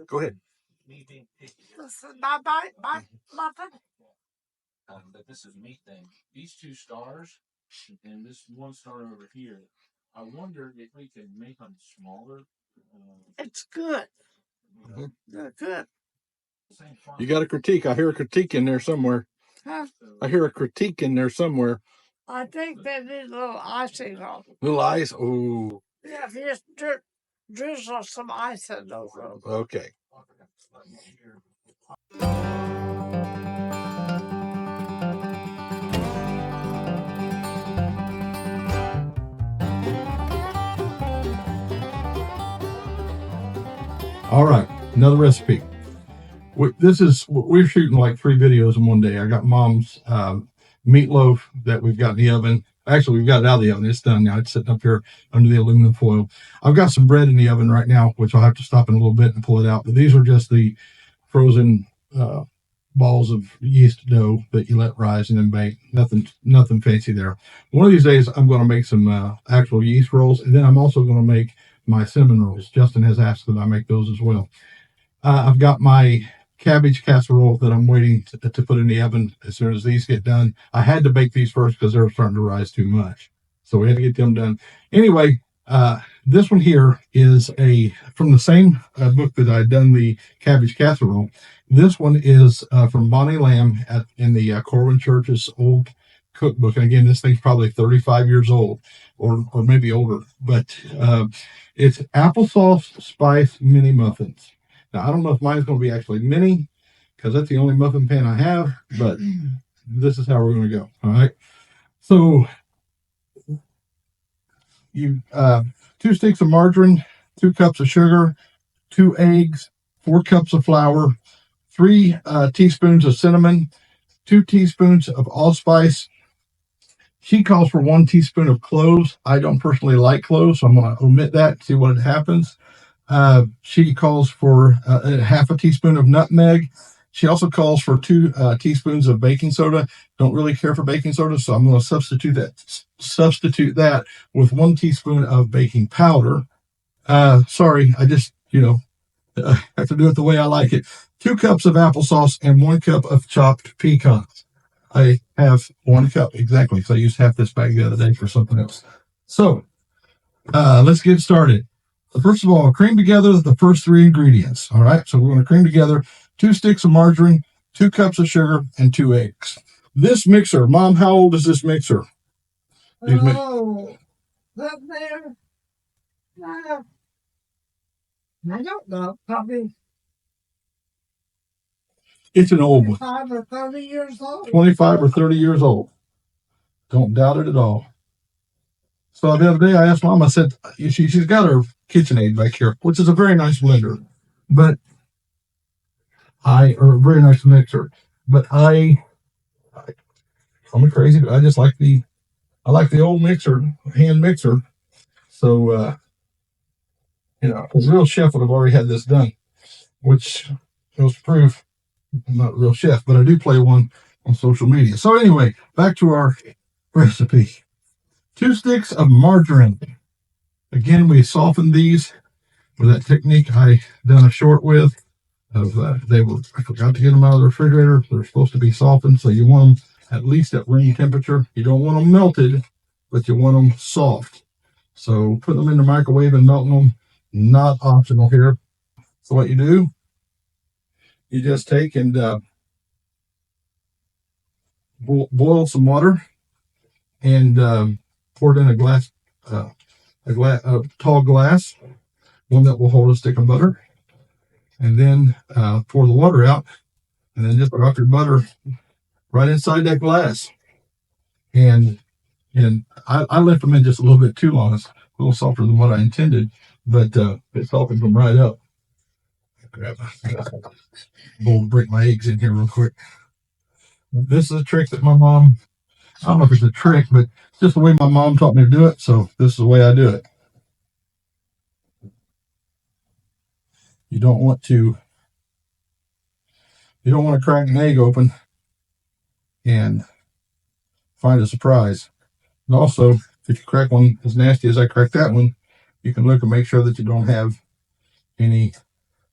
Go ahead. This is my muffin. But this is a meat thing. These two stars and this one star over here. I wonder if we could make them smaller. It's good. Mm-hmm. They're good. You got a critique. I hear a critique in there somewhere. Huh? I hear a critique in there somewhere. I think they need a little icing on. Little ice. Ooh. Yeah, if you just drizzle some icing over them. Okay. All right, another recipe. We're shooting like 3 videos in one day. I got Mom's meatloaf that we've got in the oven. Actually, we've got it out of the oven. It's done now. It's sitting up here under the aluminum foil. I've got some bread in the oven right now, which I'll have to stop in a little bit and pull it out. But these are just the frozen balls of yeast dough that you let rise and then bake. Nothing fancy there. One of these days, I'm going to make some actual yeast rolls, and then I'm also going to make my cinnamon rolls. Justin has asked that I make those as well. I've got my cabbage casserole that I'm waiting to put in the oven as soon as these get done. I had to bake these first because they're starting to rise too much. So we had to get them done. Anyway, this one here is from the same book that I'd done the cabbage casserole. This one is from Bonnie Lamb in the Corwin Church's old cookbook. And again, this thing's probably 35 years old or maybe older. But it's applesauce spice mini muffins. Now, I don't know if mine's going to be actually mini because that's the only muffin pan I have, but this is how we're going to go. All right. So you 2 sticks of margarine, 2 cups of sugar, 2 eggs, 4 cups of flour, 3 teaspoons of cinnamon, 2 teaspoons of allspice. She calls for 1 teaspoon of cloves. I don't personally like cloves, so I'm going to omit that, see what happens. She calls for half a teaspoon of nutmeg. She also calls for 2 teaspoons of baking soda. Don't really care for baking soda, so I'm going to substitute that with 1 teaspoon of baking powder. Sorry, I just, have to do it the way I like it. 2 cups of applesauce and 1 cup of chopped pecans. I have 1 cup exactly, because I used half this bag the other day for something else. So, let's get started. First of all, cream together the first 3 ingredients. All right, so we're going to cream together 2 sticks of margarine, 2 cups of sugar, and 2 eggs. This mixer, Mom, how old is this mixer? Oh, that there. I don't know, probably. It's an old one. 25 or 30 years old. 25 or 30 years old. Don't doubt it at all. So the other day I asked Mom, I said, she's got her KitchenAid back here, which is a very nice blender, or a very nice mixer. But I'm crazy, but I just like the old mixer, hand mixer. So, a real chef would have already had this done, which goes to prove I'm not a real chef, but I do play one on social media. So anyway, back to our recipe. 2 sticks of margarine. Again, we softened these with that technique I done a short with. I forgot to get them out of the refrigerator. They're supposed to be softened, so you want them at least at room temperature. You don't want them melted, but you want them soft. So put them in the microwave and melting them, not optional here. So what you do, you just take and boil some water and pour it in a tall glass, one that will hold a stick of butter, and then pour the water out, and then just drop your butter right inside that glass. And I left them in just a little bit too long. It's a little softer than what I intended, but it softened them right up. Grab a bowl to break my eggs in here real quick. This is a trick that my mom, I don't know if it's a trick, but it's just the way my mom taught me to do it, so this is the way I do it. You don't want to crack an egg open and find a surprise. And also, if you crack one as nasty as I cracked that one, you can look and make sure that you don't have any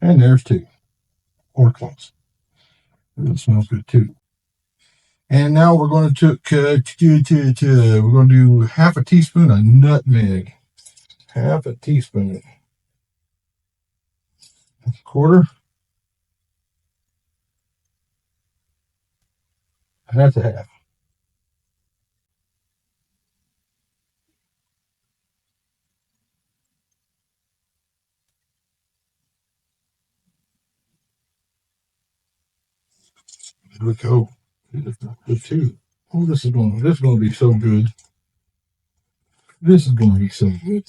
And there's 2, or close. It smells good too. And now we're going to we're going to do half a teaspoon of nutmeg. Half a teaspoon. Quarter. That's a half. There we go. The 2. Oh, this is going to be so good. This is going to be so good.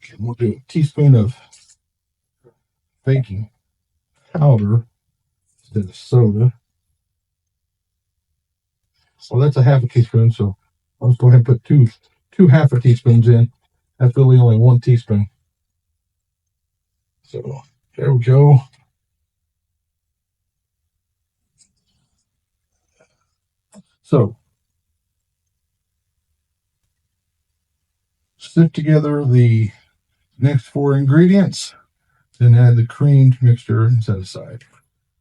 Okay, we'll do a teaspoon of baking powder instead of soda. Well, that's a half a teaspoon, so I'll just go ahead and put two half a teaspoons in. That's really only 1 teaspoon. So there we go. So sift together the next 4 ingredients, then add the creamed mixture and set aside.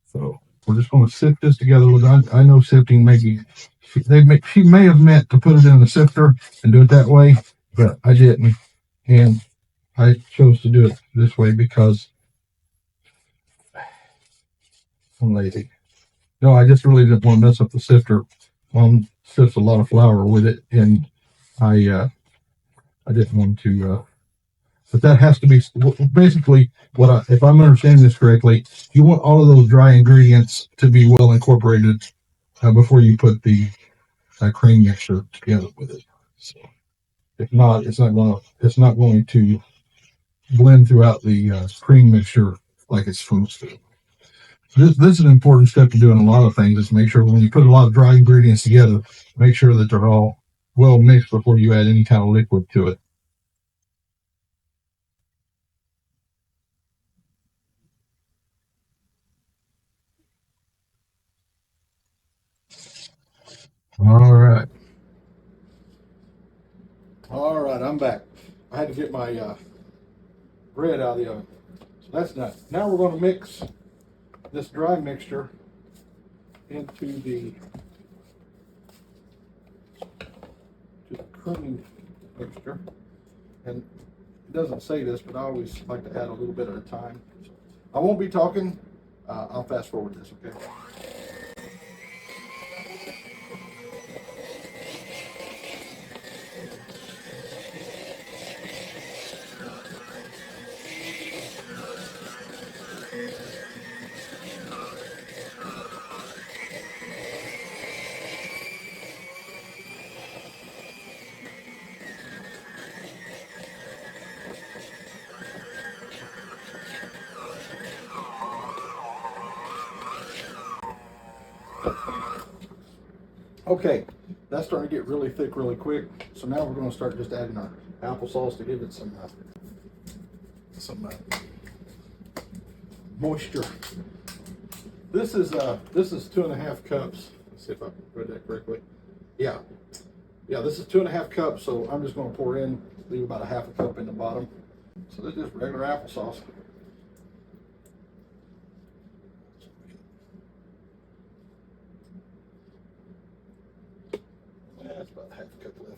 So we're just going to sift this together. I know sifting maybe she may have meant to put it in the sifter and do it that way, but I didn't, and I chose to do it this way because I'm lazy. No, I just really didn't want to mess up the sifter. Mom sifts a lot of flour with it, and I didn't want to. But that has to be basically if I'm understanding this correctly, you want all of those dry ingredients to be well incorporated before you put the cream mixture together with it. So if not, it's not going to blend throughout the cream mixture like it's supposed to. This is an important step to do in a lot of things, is make sure when you put a lot of dry ingredients together, make sure that they're all well mixed before you add any kind of liquid to it. All right. All right, I'm back. I had to get my bread out of the oven. So that's done. Now we're going to mix this dry mixture into the cream mixture. And it doesn't say this, but I always like to add a little bit at a time. So I won't be talking. I'll fast forward this, okay? Okay, that's starting to get really thick really quick. So now we're going to start just adding our applesauce to give it some moisture. This is 2.5 cups. Let's see if I can read that correctly. Yeah, this is 2.5 cups. So I'm just going to pour in, leave about a half a cup in the bottom. So this is just regular applesauce. That's about half a cup left.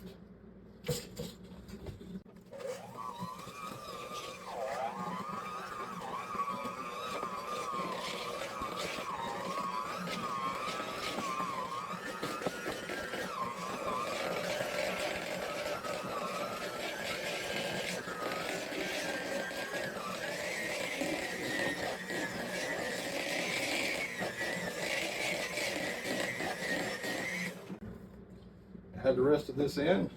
Add the rest of this in.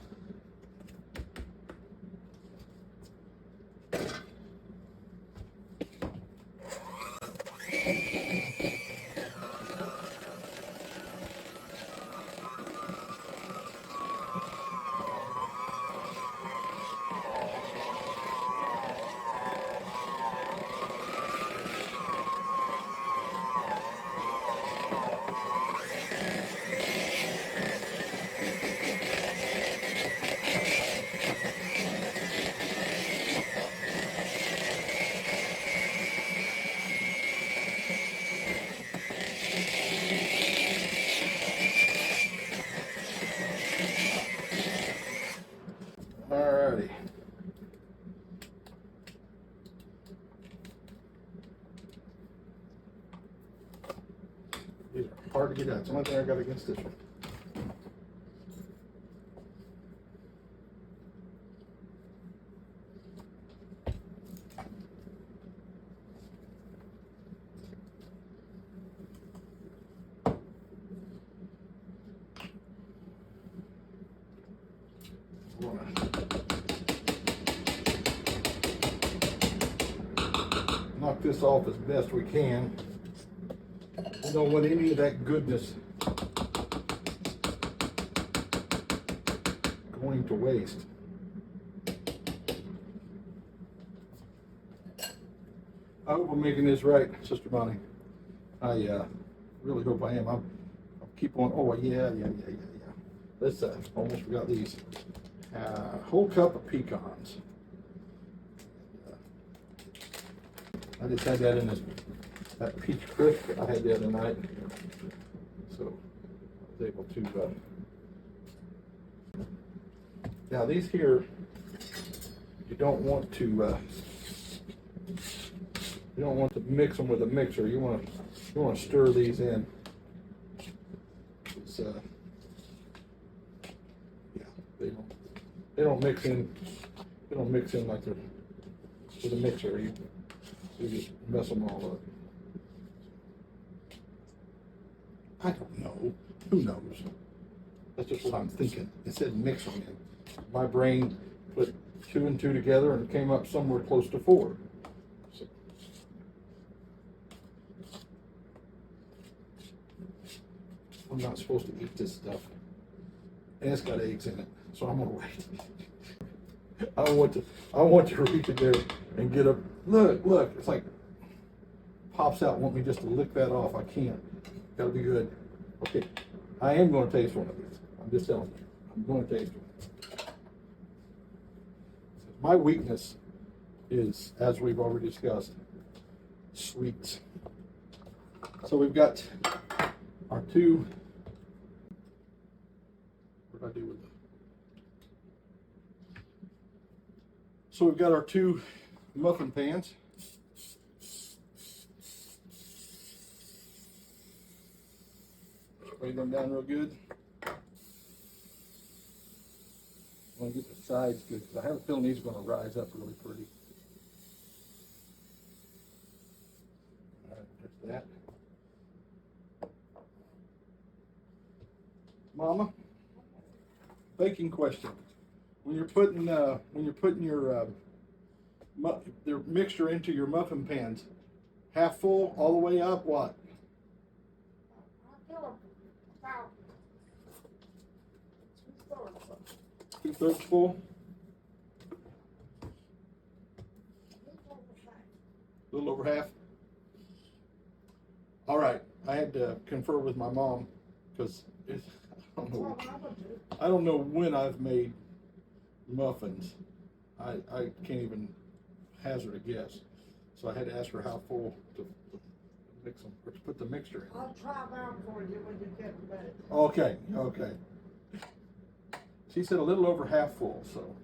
Alrighty. These are hard to get out. It's the only thing I got against this one. Knock this off as best we can. We don't want any of that goodness going to waste. I hope I'm making this right, Sister Bonnie. I really hope I am. I'll keep on. Oh yeah. Let's almost forgot these. Whole cup of pecans. I just had that in that peach crisp I had the other night, so I was able to. Now these here, you don't want to mix them with a mixer. You want to stir these in. It's, yeah, they don't mix in. They don't mix in like they're with a mixer. You just mess them all up. I don't know. Who knows? That's just what I'm thinking. It said mix them in. My brain put 2 and 2 together and came up somewhere close to 4. So. I'm not supposed to eat this stuff. And it's got eggs in it, so I'm gonna wait. I want to reach in there and get up. Look, it's like pops out. Want me just to lick that off? I can't. Gotta be good. Okay, I am going to taste one of these. I'm just telling you. I'm going to taste one. My weakness is, as we've already discussed, sweets. So we've got our 2. What did I do with them? So we've got our 2 muffin pans. Spray them down real good. I want to get the sides good because I have a feeling these are going to rise up really pretty. All right, there's that. Mama, baking question. When you're putting your mixture into your muffin pans, half full all the way up, what? About 2/3 full? A little over half? All right, I had to confer with my mom because I don't know when I've made muffins. I can't even hazard a guess. So I had to ask her how full to mix them, or to put the mixture in. I'll try that for you when you get ready. Okay. She said a little over half full, so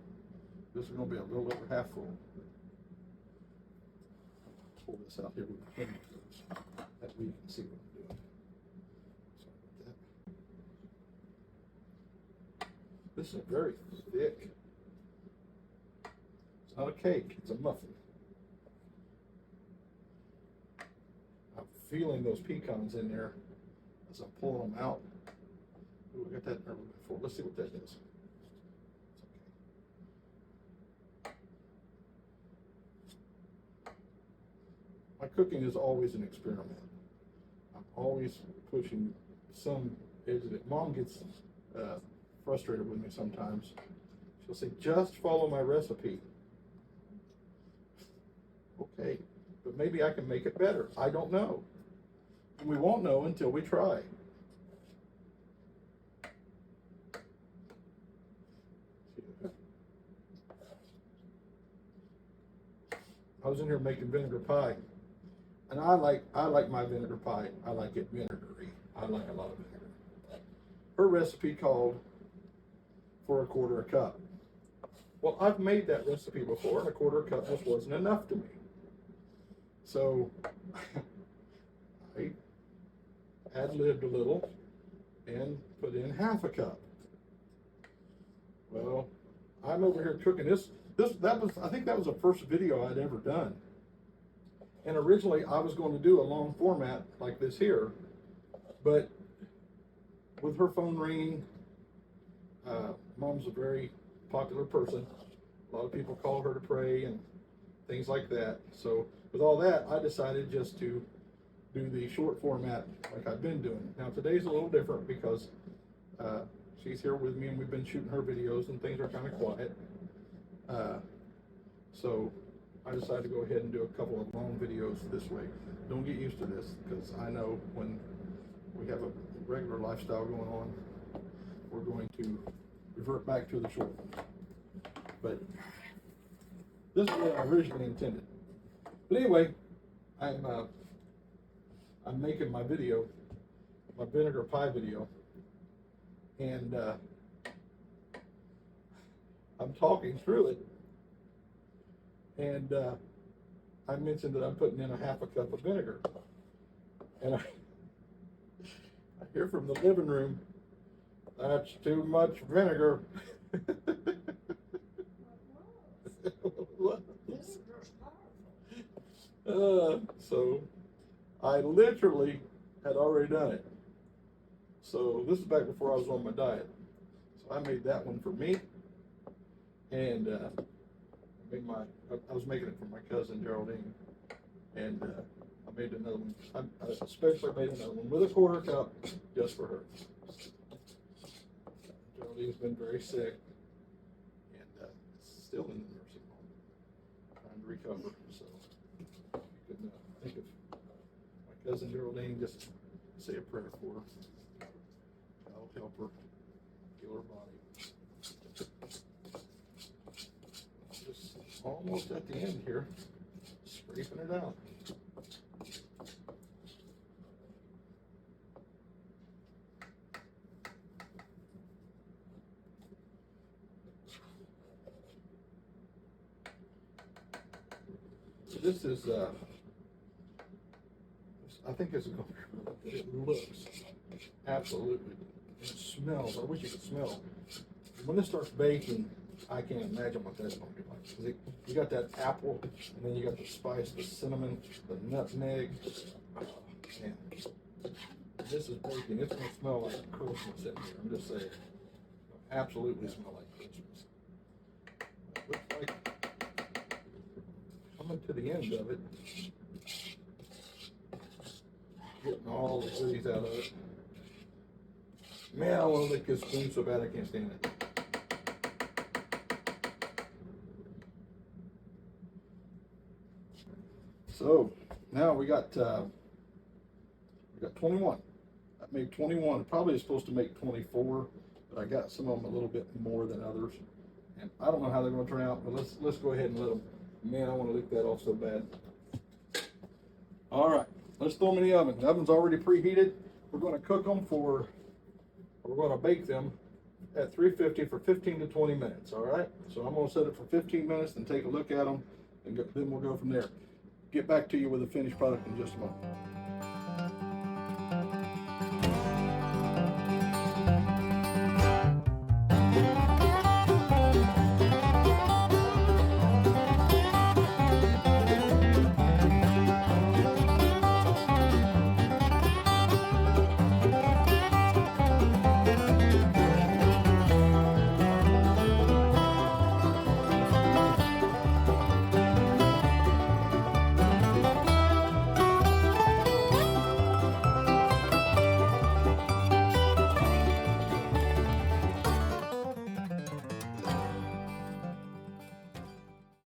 this is going to be a little over half full. Pull this out here with the fingers, that way you can see what I'm doing. Sorry about that. This is very thick. It's not a cake, it's a muffin. I'm feeling those pecans in there as I'm pulling them out. Ooh, I got that there before. Let's see what that is. My cooking is always an experiment. I'm always pushing some edge of it. Mom gets frustrated with me sometimes. She'll say, just follow my recipe. Okay, but maybe I can make it better. I don't know. And we won't know until we try. I was in here making vinegar pie. And I like my vinegar pie. I like it vinegary. I like a lot of vinegar. Her recipe called for 1/4 cup. Well, I've made that recipe before, and a quarter cup just wasn't enough to me. So I ad-libbed a little and put in half a cup. Well, I'm over here cooking this. I think that was the first video I'd ever done. And originally I was going to do a long format like this here, but with her phone ringing, Mom's a very popular person. A lot of people call her to pray and things like that. So with all that, I decided just to do the short format like I've been doing. Now today's a little different because she's here with me and we've been shooting her videos and things are kind of quiet. So I decided to go ahead and do a couple of long videos this way. Don't get used to this because I know when we have a regular lifestyle going on, we're going to revert back to the short one. But this is what I originally intended. But anyway, I'm making my video, my vinegar pie video, and I'm talking through it, and I mentioned that I'm putting in a half a cup of vinegar, and I hear from the living room, "That's too much vinegar." So I literally had already done it. So this is back before I was on my diet. So I made that one for me, and I was making it for my cousin Geraldine, and I made another one. I especially made another one with a quarter cup just for her. Geraldine's been very sick and still in the nursing home, trying to recover. So you can think of my cousin Geraldine, just say a prayer for her. I'll help her heal her body. Just almost at the end here, scraping it out. This is, I think it's going to be, it looks absolutely, it smells, I wish you could smell. When this starts baking, I can't imagine what that's going to be like. You got that apple, and then you got the spice, the cinnamon, the nutmeg. Oh, man. This is baking, it's going to smell like Christmas in here, I'm just saying. It'll absolutely smell like Christmas. Looks like coming to the end of it, getting all the goodies out of it. Man, I want to lick this spoon so bad I can't stand it. So now we got 21. I made 21. Probably is supposed to make 24, but I got some of them a little bit more than others, and I don't know how they're going to turn out. But let's go ahead and let them. Man, I want to lick that off so bad. All right, let's throw them in the oven. The oven's already preheated. We're going to cook them we're going to bake them at 350 for 15 to 20 minutes. All right, so I'm going to set it for 15 minutes and take a look at them, and then we'll go from there. Get back to you with the finished product in just a moment.